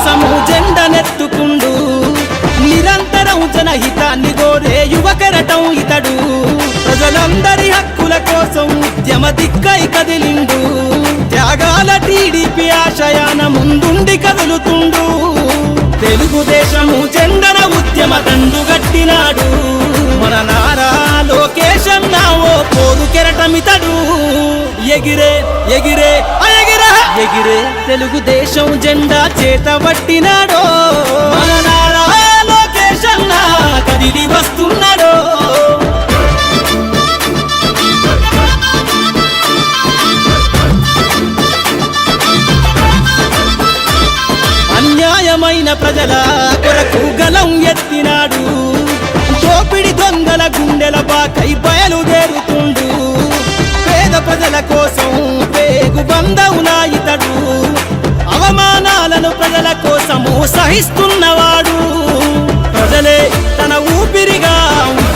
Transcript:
కోసము జెండనెత్తుకుండు నిరంతరం జనహితాన్ని కోరే యువకెరటం ఇతడు ప్రజలందరి హక్కుల కోసం ఉద్యమ దిక్కై కదిలిండు త్యాగాల టీడీపీ ఆశయాన ముందుండి కదులుతుండు తెలుగుదేశము జెండన ఉద్యమ దండుగట్టినాడు మన నారా లోకేష్ అన్న ఓ పోరు కెరటమితడు ఎగిరే ఎగిరే ఎగిరే ఎగిరే తెలుగుదేశం జెండా చేత పట్టినాడో మన నారా లోకేష్ అన్న కదిలి వస్తున్నాడో అన్యాయమైన ప్రజల కొరకు గలం ఎత్తినాడు దోపిడి దొంగల గుండెల బాకై బయలుదేరుతుండు పేద ప్రజల కోసం పేగు బంధవునా ఇతడు అవమానాలను ప్రజల కోసము సహిస్తున్నవాడు ప్రజలే